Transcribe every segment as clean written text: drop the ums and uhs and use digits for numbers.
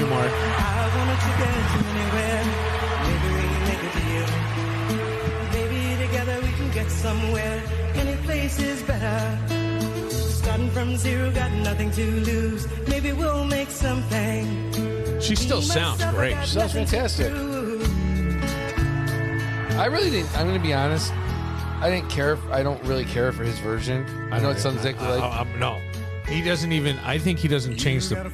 you, Mark. I wanna take us anywhere. Maybe we make a deal. Maybe together we can get somewhere. Any place is better. Starting from zero, got nothing to lose. Maybe we'll make something. She still sounds great. She sounds fantastic. I really didn't. I'm going to be honest. I didn't care. I don't really care for his version. I know it sounds exactly like. No. He doesn't even. I think he doesn't change the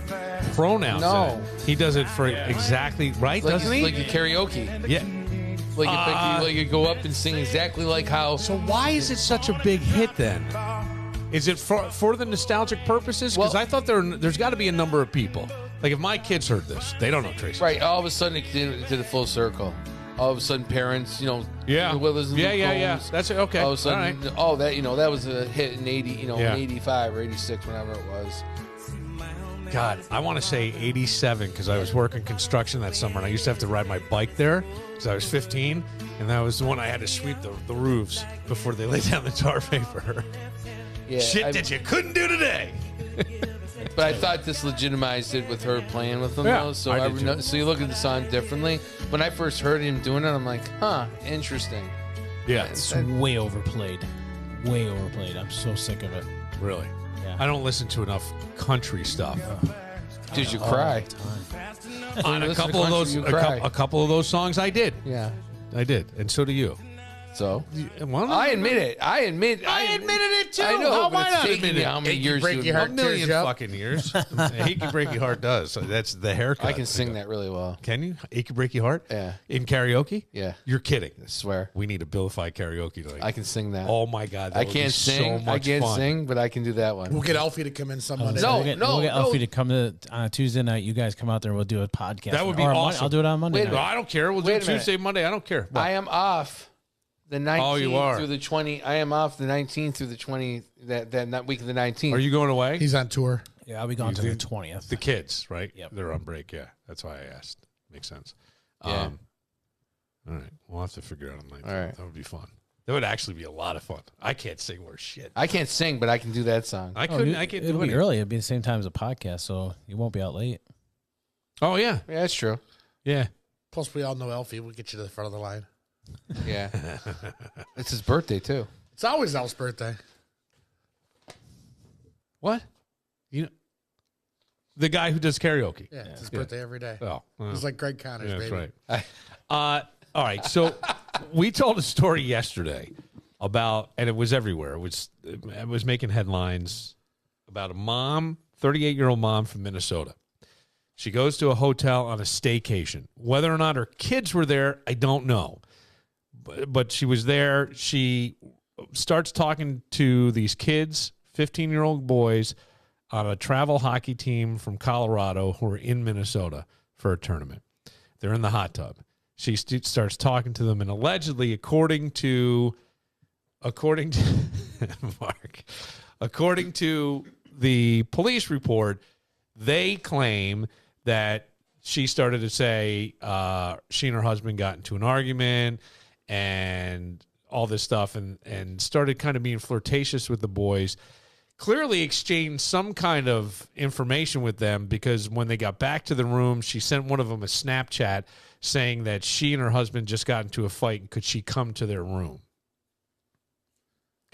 pronouns. No. He does it for exactly right, doesn't he? Like a karaoke. Yeah. Like you go up and sing exactly like how. So why is it such a big hit then? Is it for the nostalgic purposes? Because I thought there's got to be a number of people. Like if my kids heard this, they don't know Tracy. Right. All of a sudden it did a full circle. All of a sudden parents, Yeah. the Willers and Yeah. That's it. Okay. All of a sudden, that was a hit in 80, in Yeah. 85 or 86, whenever it was. God, I want to say 87 because I was working construction that summer and I used to have to ride my bike there because I was 15, and that was the one I had to sweep the roofs before they laid down the tar paper. Yeah, Shit that you couldn't do today. But I thought this legitimized it with her playing with them, Yeah, though. So I did too. so you look at the song differently. When I first heard him doing it, I'm like, huh, interesting. Yeah, It's way overplayed. Way overplayed. I'm so sick of it. really. Yeah. I don't listen to enough country stuff. Did you cry? On a listen to couple of country, those, you cry. a couple of those songs, I did. Yeah. I did, and so do you. So Well, I admit it. I admitted it too. I know. How am but I it's not taking admitting me it? how many years? break to your A heart. admit- million Tears you up. fucking years. Achy Breaky Heart does. That's the haircut. I can sing that really well. Can you? Achy Breaky Heart? Yeah. In karaoke? Yeah. You're kidding. I swear. We need a Billified karaoke tonight. I can sing that. Oh my God. That I would be can't sing. So much I can't fun. sing, but I can do that one. We'll get Alfie to come in some Monday. No, night. We'll get no. Alfie to come to on a Tuesday night. You guys come out there and we'll do a podcast. That would be Or awesome. I'll do it on Monday Wait a No, night. I don't care. We'll do Wait it a minute. Tuesday, Monday. I don't care. What? I am off the 19th Oh, you are. through the 20. I am off the 19th through the 20. That week of the 19th. Are you going away? He's on tour. Yeah, I'll be gone to the 20th. The kids, right? Yep. They're on break. Yeah. That's why I asked. Makes sense. Yeah. All right. We'll have to figure out on 19th. All right. That would be fun. That would actually be a lot of fun. I can't sing worth shit. I can't sing, but I can do that song. I couldn't. I can't It'll do be it. early. It'll be the same time as a podcast, so you won't be out late. Oh yeah. Yeah, that's true. Yeah. Plus, we all know Alfie. We'll get you to the front of the line. Yeah. It's his birthday, too. It's always Al's birthday. What? You know, the guy who does karaoke. Yeah, it's his birthday every day. Oh, well, He's like Greg Connors, yeah, that's baby. right. All right. So we told a story yesterday about, and it was everywhere. It was making headlines about a mom, 38-year-old mom from Minnesota. She goes to a hotel on a staycation. Whether or not her kids were there, I don't know. But she was there. She starts talking to these kids, 15-year-old boys, on a travel hockey team from Colorado who are in Minnesota for a tournament. They're in the hot tub. She starts talking to them, and allegedly, according to Mark, according to the police report, they claim that she started to say she and her husband got into an argument and all this stuff, and started kind of being flirtatious with the boys. Clearly exchanged some kind of information with them, because when they got back to the room, she sent one of them a Snapchat saying that she and her husband just got into a fight and could she come to their room.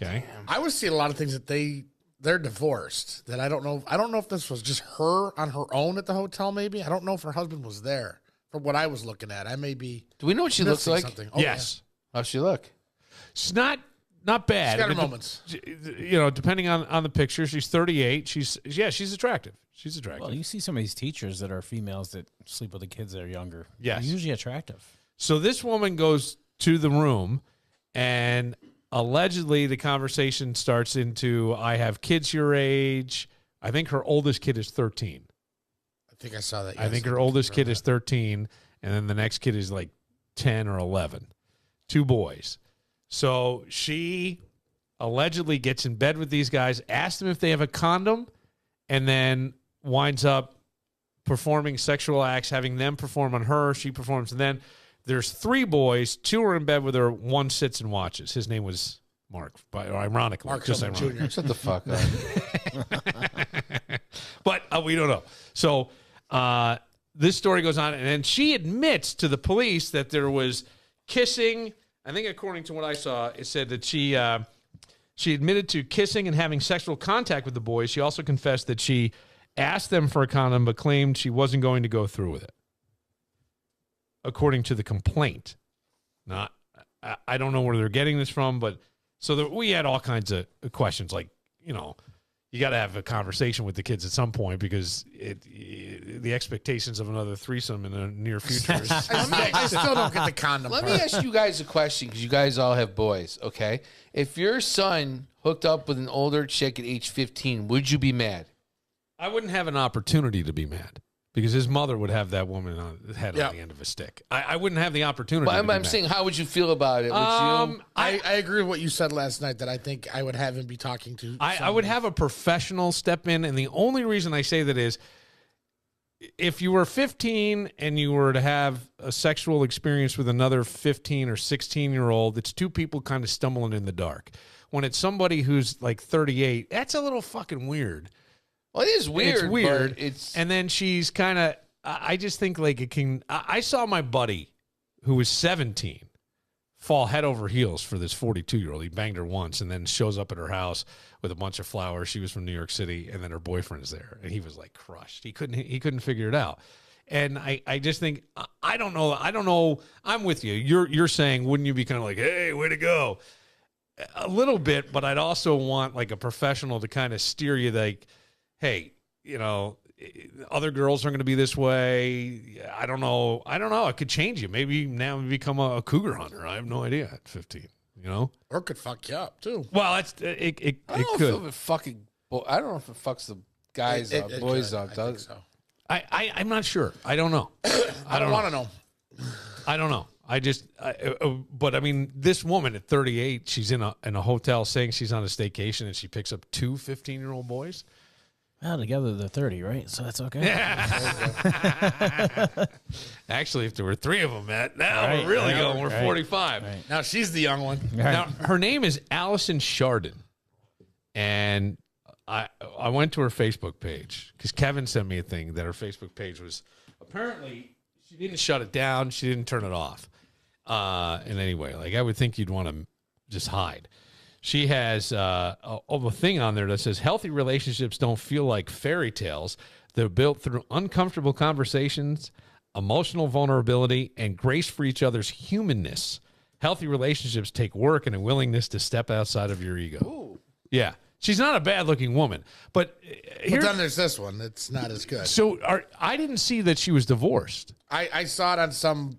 Okay. I was seeing a lot of things that they're divorced. That I don't know. I don't know if this was just her on her own at the hotel. Maybe I don't know if her husband was there. From what I was looking at, I may be. Do we know what she looks missing like? something. Oh, Yes. How's she look? It's not bad. She's got her I mean, moments. You know, depending on the picture, she's 38. She's attractive. She's attractive. Well, you see some of these teachers that are females that sleep with the kids that are younger. Yes. They're usually attractive. So this woman goes to the room, and allegedly the conversation starts into, I have kids your age. I think her oldest kid is 13. I think I saw that. I think her oldest kid is 13, and then the next kid is like 10 or 11. 2 boys. So she allegedly gets in bed with these guys, asks them if they have a condom, and then winds up performing sexual acts, having them perform on her. She performs. And then there's 3 boys. 2 are in bed with her. 1 sits and watches. His name was Mark, ironically. Mark just Sumner ironically. Jr. Shut the fuck up. But we don't know. So this story goes on, and she admits to the police that there was kissing. I think according to what I saw, it said that she admitted to kissing and having sexual contact with the boys. She also confessed that she asked them for a condom but claimed she wasn't going to go through with it, according to the complaint. I don't know where they're getting this from, but we had all kinds of questions like, you got to have a conversation with the kids at some point because the expectations of another threesome in the near future is I still don't get the condom. Let me ask you guys a question because you guys all have boys, okay? If your son hooked up with an older chick at age 15, would you be mad? I wouldn't have an opportunity to be mad because his mother would have that woman on the head on the end of a stick. I wouldn't have the opportunity. But I'm saying, how would you feel about it? Would you? I agree with what you said last night that I think I would have him be talking to. I would have a professional step in, and the only reason I say that is if you were 15 and you were to have a sexual experience with another 15 or 16-year-old, it's two people kind of stumbling in the dark. When it's somebody who's like 38, that's a little fucking weird. Well, it is weird. It's weird. But and then she's kind of, I just think like it can, I saw my buddy who was 17 fall head over heels for this 42-year-old. He banged her once and then shows up at her house with a bunch of flowers. She was from New York City, and then her boyfriend's there. And he was like crushed. He couldn't figure it out. And I just think, I don't know. I'm with you. You're saying, wouldn't you be kind of like, hey, way to go? A little bit, but I'd also want like a professional to kind of steer you like, hey, other girls are going to be this way. I don't know. It could change you. Maybe now you become a cougar hunter. I have no idea at 15, Or it could fuck you up, too. Well, it I don't could. know if it fucking, I don't know if it fucks the guys up, boys up. I think so. I'm not sure. I don't know. I don't want to know. I don't know. But I mean, this woman at 38, she's in a hotel saying she's on a staycation and she picks up two 15-year-old boys. Well, together they're 30, right? So that's okay. Actually, if there were three of them, Matt, now we're really going. We're 45. Right. Now she's the young one. Right. Now, her name is Allison Chardon. And I went to her Facebook page because Kevin sent me a thing that her Facebook page was apparently she didn't shut it down. She didn't turn it off in any way. Like I would think you'd want to just hide. She has a thing on there that says healthy relationships don't feel like fairy tales. They're built through uncomfortable conversations, emotional vulnerability, and grace for each other's humanness. Healthy relationships take work and a willingness to step outside of your ego. Ooh. Yeah. She's not a bad-looking woman. But then there's this one. It's not as good. So I didn't see that she was divorced. I saw it on some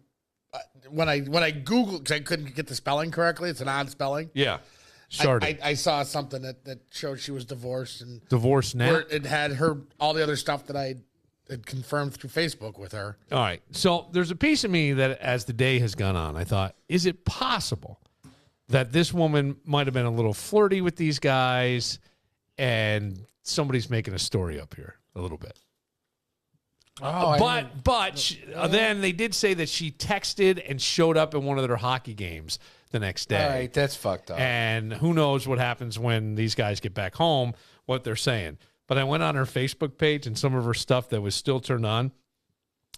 when I Googled because I couldn't get the spelling correctly. It's an odd spelling. Yeah. Chardon. I saw something that showed she was divorced and Divorced now? it had her all the other stuff that I had confirmed through Facebook with her. All right. So there's a piece of me that as the day has gone on, I thought, is it possible that this woman might have been a little flirty with these guys and somebody's making a story up here a little bit? Then they did say that she texted and showed up at one of their hockey games the next day. All right, that's fucked up. And who knows what happens when these guys get back home, what they're saying. But I went on her Facebook page and some of her stuff that was still turned on.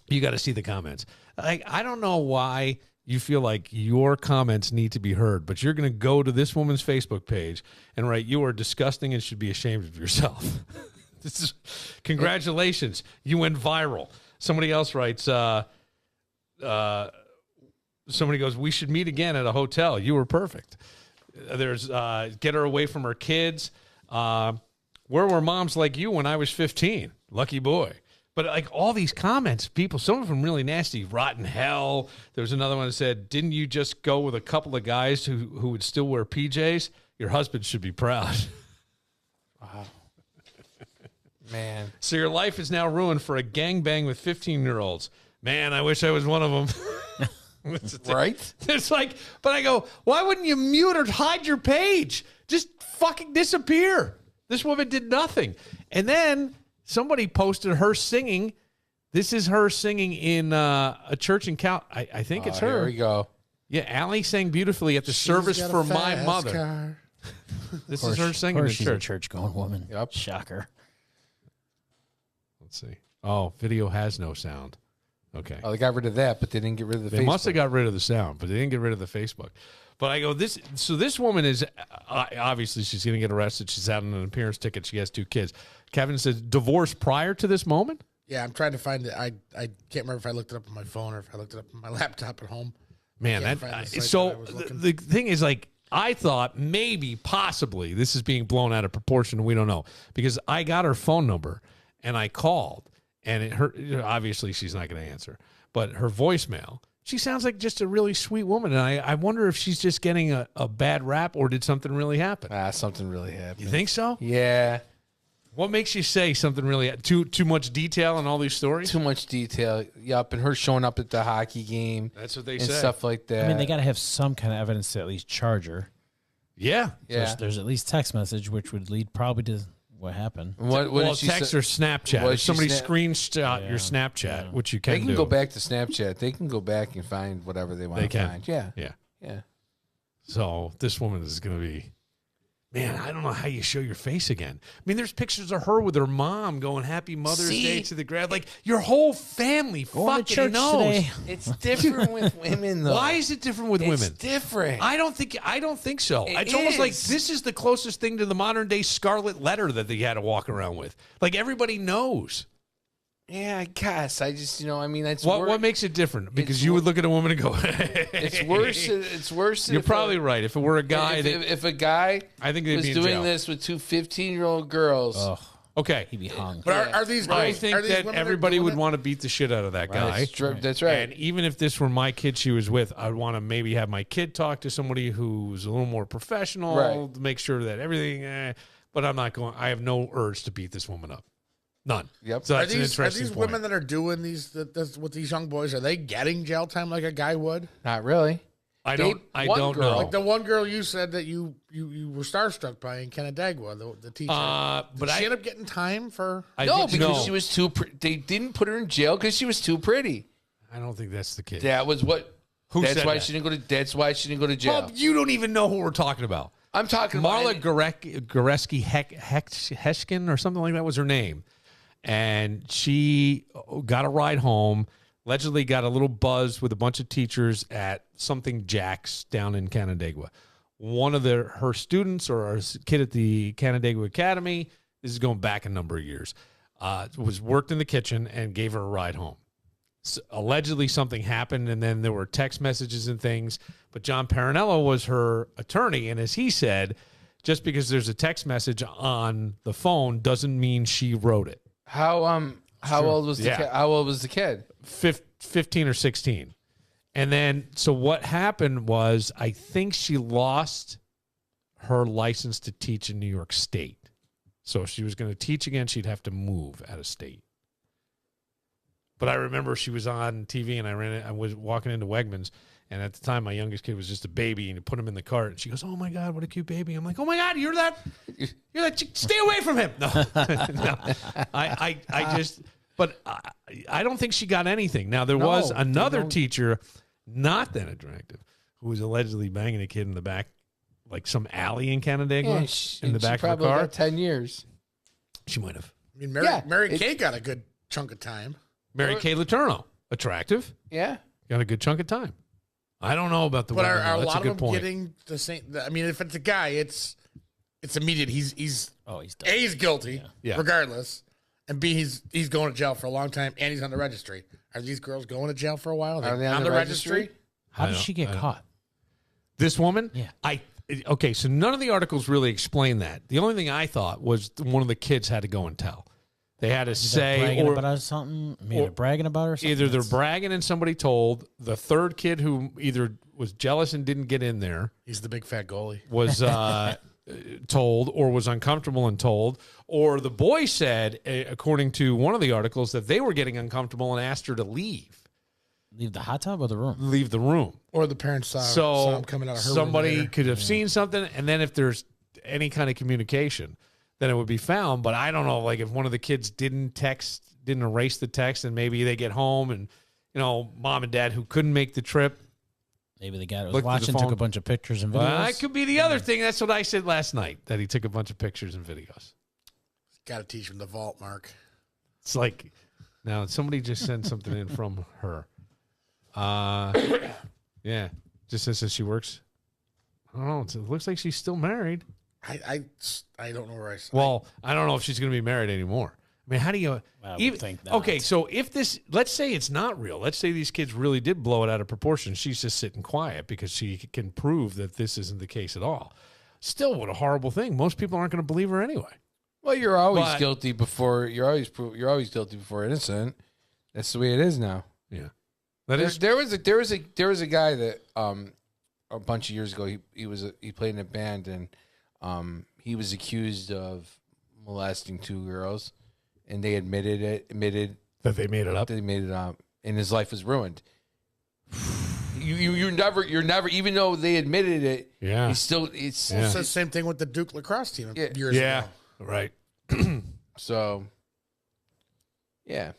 You got to see the comments. I don't know why you feel like your comments need to be heard, but you're going to go to this woman's Facebook page and write, you are disgusting and should be ashamed of yourself. This is congratulations. You went viral. Somebody else writes, somebody goes, we should meet again at a hotel. You were perfect. There's get her away from her kids. Where were moms like you when I was 15? Lucky boy. But like all these comments, people, some of them really nasty. Rotten hell. There was another one that said, didn't you just go with a couple of guys who would still wear PJs? Your husband should be proud. Wow. Man. So your life is now ruined for a gangbang with 15-year-olds. Man, I wish I was one of them. Right? It's like, but I go, why wouldn't you mute or hide your page? Just fucking disappear. This woman did nothing. And then somebody posted her singing. This is her singing in a church in Cal. I think it's her. Here we go. Yeah, Allie sang beautifully at the service for my mother. This is her singing in she's a church. church-going woman. Yep. Shocker. Let's see. Oh, video has no sound. Okay. Oh, they got rid of that, but they didn't get rid of the They Facebook. must have got rid of the sound, but they didn't get rid of the Facebook. But I go, this woman is, obviously she's going to get arrested. She's out on an appearance ticket. She has 2 kids. Kevin says, divorce prior to this moment? Yeah, I'm trying to find it. I can't remember if I looked it up on my phone or if I looked it up on my laptop at home. Man, Can't find the site so that I was looking. the thing is, like, I thought maybe, possibly, this is being blown out of proportion, and we don't know. Because I got her phone number, and I called, and obviously she's not going to answer. But her voicemail, she sounds like just a really sweet woman, and I wonder if she's just getting a bad rap, or did something really happen? Something really happened. You think so? Yeah. What makes you say something really too much detail in all these stories? Too much detail. Yup, and her showing up at the hockey game. That's what they and say. stuff like that. I mean, they got to have some kind of evidence to at least charge her. Yeah. yeah. There's at least text message, which would lead probably to what happened. What Well, did she text say? or Snapchat. What If did she somebody snap- screenshot your Snapchat, which you can They can do. go back to Snapchat. They can go back and find whatever they want They to can. find. Yeah. Yeah. Yeah. So this woman is going to be, man, I don't know how you show your face again. I mean, there's pictures of her with her mom going Happy Mother's See? Day to the grad. Like, your whole family Going to fucking church knows. today. It's different with women, though. Why is it different with It's women? different. I don't think so. It It's almost like is. this is the closest thing to the modern day scarlet letter that they had to walk around with. Like, everybody knows. Yeah, I guess. I just, I mean, it's What makes it different? Because it's you would wor- look at a woman and go, it's worse. It's worse. You're if probably right. If it were a guy if a guy I think they'd was be in doing jail. this with 2 15-year-old girls. Oh, Okay. he'd be hung. But are these girls? I think are these that women that are everybody doing would it? want to beat the shit out of that guy. That's right. And even if this were my kid she was with, I'd want to maybe have my kid talk to somebody who's a little more professional Right. to make sure that everything. But I'm not going. I have no urge to beat this woman up. None. Yep. So Are that's an these interesting point. women that are doing these with these young boys? Are they getting jail time like a guy would? Not really. I One don't girl- know. Like the one girl you said that you were starstruck by in Canandaigua, the teacher. but Did she I end up getting time for? No, think- because she was too. They didn't put her in jail because she was too pretty. I don't think that's the kid. That was what. Who that's said why that? she didn't go to. That's why she didn't go to jail. Well, you don't even know who we're talking about. I'm talking Marla about Goreski Heshkin or something like that was her name. And she got a ride home, allegedly got a little buzz with a bunch of teachers at something Jack's down in Canandaigua. One of her students or her kid at the Canandaigua Academy, this is going back a number of years, was worked in the kitchen and gave her a ride home. So allegedly something happened, and then there were text messages and things. But John Parinello was her attorney, and as he said, just because there's a text message on the phone doesn't mean she wrote it. how old was the Yeah. kid? How old was the kid? 15 or 16. And then, so what happened was, I think she lost her license to teach in New York State. So if she was going to teach again, she'd have to move out of state. But I remember she was on TV, and I was walking into Wegmans, and at the time, my youngest kid was just a baby, and you put him in the cart, and she goes, "Oh my God, what a cute baby!" I'm like, "Oh my God, you're that chick. Stay away from him." No, no. I don't think she got anything. Now there was another teacher, not that attractive, who was allegedly banging a kid in the back, like some alley in Canandaigua, in the back she of a probably car. got 10 years. She might have. I mean, Mary Kay got a good chunk of time. Mary Kay Letourneau, attractive, Yeah. got a good chunk of time. I don't know about the But women, are though. a That's lot a good of them point. getting the same? I mean, if it's a guy, it's immediate. He's He's done. A, he's guilty, Yeah. regardless, and B, he's going to jail for a long time, and he's on the registry. Are these girls going to jail for a while? Are they on the registry? How I did don't- she get caught? This woman? Yeah. Okay, so none of the articles really explain that. The only thing I thought was one of the kids had to go and tell. They had to say, Bragging or about her something? Maybe or- bragging about her or something? either they're That's- bragging and somebody told. The third kid who either was jealous and didn't get in there He's the big fat goalie. was told, or was uncomfortable and told. Or the boy said, according to one of the articles, that they were getting uncomfortable and asked her to leave Leave the hot tub or the room? the room. Or the parents saw So him coming out of her room somebody later. could have seen something, and then if there's any kind of communication, then it would be found. But I don't know, like if one of the kids didn't erase the text, and maybe they get home and, mom and dad who couldn't make the trip. Maybe the guy that was Looked at the watching took phone. a bunch of pictures and videos. Well, that could be the other thing. That's what I said last night, that he took a bunch of pictures and videos. Got to teach him the vault, Mark. It's like, Now, somebody just sent something in from her. Yeah. Just says that she works. I don't know. It looks like she's still married. I don't know where I. Well, I don't know if she's going to be married anymore. I mean, how do you think not. Okay, so if this, let's say it's not real. Let's say these kids really did blow it out of proportion. She's just sitting quiet because she can prove that this isn't the case at all. Still, what a horrible thing. Most people aren't going to believe her anyway. Well, you're always guilty before you're always guilty before innocent. That's the way it is now. Yeah, there was a guy that a bunch of years ago he played in a band and he was accused of molesting 2 girls. And they admitted that they made it up. They made it up, and his life was ruined. You're never, even though they admitted it. Yeah, it's the same thing with the Duke lacrosse team years ago. Right. So, yeah.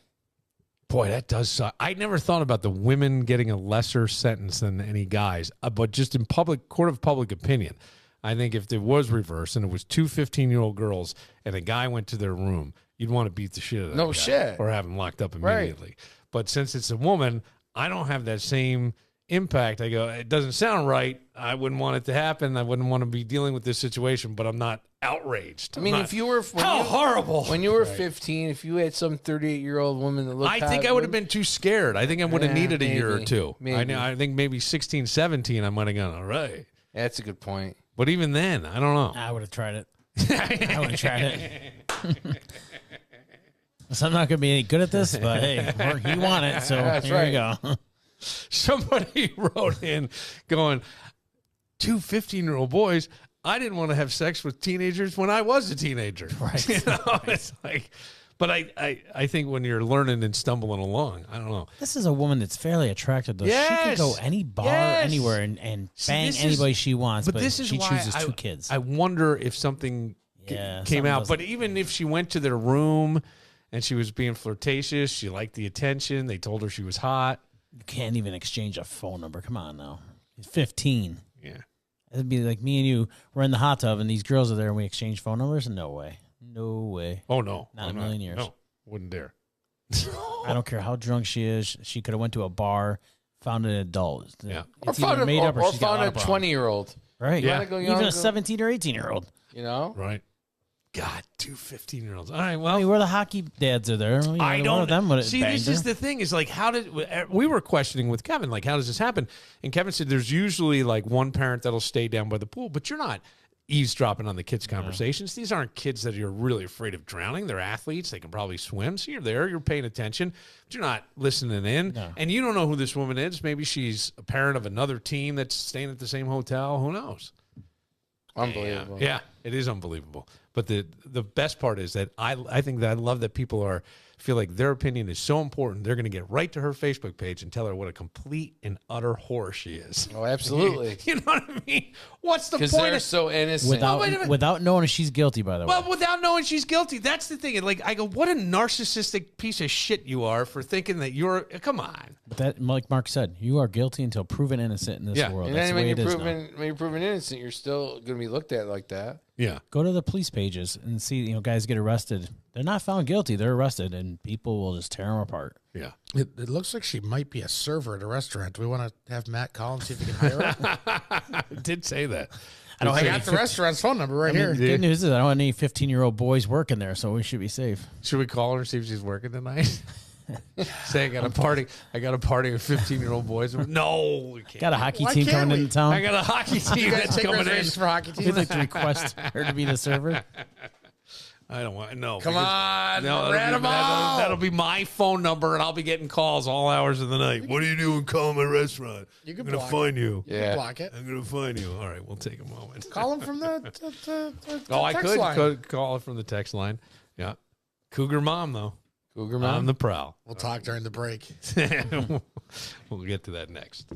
Boy, that does suck. I never thought about the women getting a lesser sentence than any guys, but just in court of public opinion, I think if it was reversed and it was 2 15-year-old girls and a guy went to their room, you'd want to beat the shit out of that guy shit. or have him locked up immediately. Right. But since it's a woman, I don't have that same impact. I go, it doesn't sound right. I wouldn't want it to happen. I wouldn't want to be dealing with this situation, but I'm not outraged. I mean, if you were horrible when you were 15, if you had some 38-year-old woman that looked, I think I would have been too scared. I think I would have needed a year or two. Maybe. I think maybe 16, 17, I might have gone, all right. That's a good point. But even then, I don't know. I would have tried it. I would have tried it. So I'm not going to be any good at this, but hey, you want it, so here you go. Somebody wrote in going, 2 15-year-old boys, I didn't want to have sex with teenagers when I was a teenager. Right. You know, it's like, but I think when you're learning and stumbling along, I don't know. This is a woman that's fairly attractive, though. Yes. She could go any bar, anywhere, and bang anybody she wants, but this is she why chooses 2 kids. I wonder if something came out. But even if she went to their room and she was being flirtatious, she liked the attention, they told her she was hot. You can't even exchange a phone number. Come on now. He's 15. Yeah. It'd be like me and you, we're in the hot tub, and these girls are there, and we exchange phone numbers? No way. No way. Oh, no. Not in a million years. No, wouldn't dare. I don't care how drunk she is. She could have went to a bar, found an adult. Yeah. Or found a 20-year-old. Right. Yeah. Even a 17 or 18-year-old. You know? Right. God, 2 15-year-olds. All right, well. I mean, where the hockey dads are there. I don't. One of them would have see, this is the thing is like, how did we were questioning with Kevin, like, how does this happen? And Kevin said there's usually like one parent that'll stay down by the pool, but you're not eavesdropping on the kids' conversations. These aren't kids that you're really afraid of drowning. They're athletes. They can probably swim. So you're there. You're paying attention, but you're not listening in. No. And you don't know who this woman is. Maybe she's a parent of another team that's staying at the same hotel. Who knows? Unbelievable. Yeah, it is unbelievable. But the best part is that I think that I love that people feel like their opinion is so important. They're going to get right to her Facebook page and tell her what a complete and utter whore she is. Oh, absolutely. You know what I mean? What's the point? Because they're so innocent. Without knowing if she's guilty, by the way. Well, without knowing she's guilty. That's the thing. Like, I go, what a narcissistic piece of shit you are for thinking that you're. Come on. But that, like Mark said, you are guilty until proven innocent in this world. And That's then the way when you're proven innocent, you're still going to be looked at like that. Yeah. Go to the police pages and see, guys get arrested. They're not found guilty. They're arrested, and people will just tear them apart. Yeah. It looks like she might be a server at a restaurant. Do we want to have Matt call and see if we can hire her? Did say that. I got the restaurant's phone number right here. Good news is I don't want any 15-year-old boys working there, so we should be safe. Should we call her and see if she's working tonight? Say I got a party. I got a party of 15-year-old boys. No, we can't. Got a hockey Why team can't coming we? into town. I got a hockey team You guys that's take coming in. reservations for hockey We'd teams? like to request her to be the server. I don't want no. Come on, no, Radimal. that'll be my phone number, and I'll be getting calls all hours of the night. What are you doing? Calling my restaurant. You can I'm gonna block find you. You can block it. I'm gonna find you. All right, we'll take a moment. Call him from the I text line. could call it from the text line. Yeah, Cougar Mom though. Cougar Mom. On the prowl. We'll talk during the break. We'll get to that next.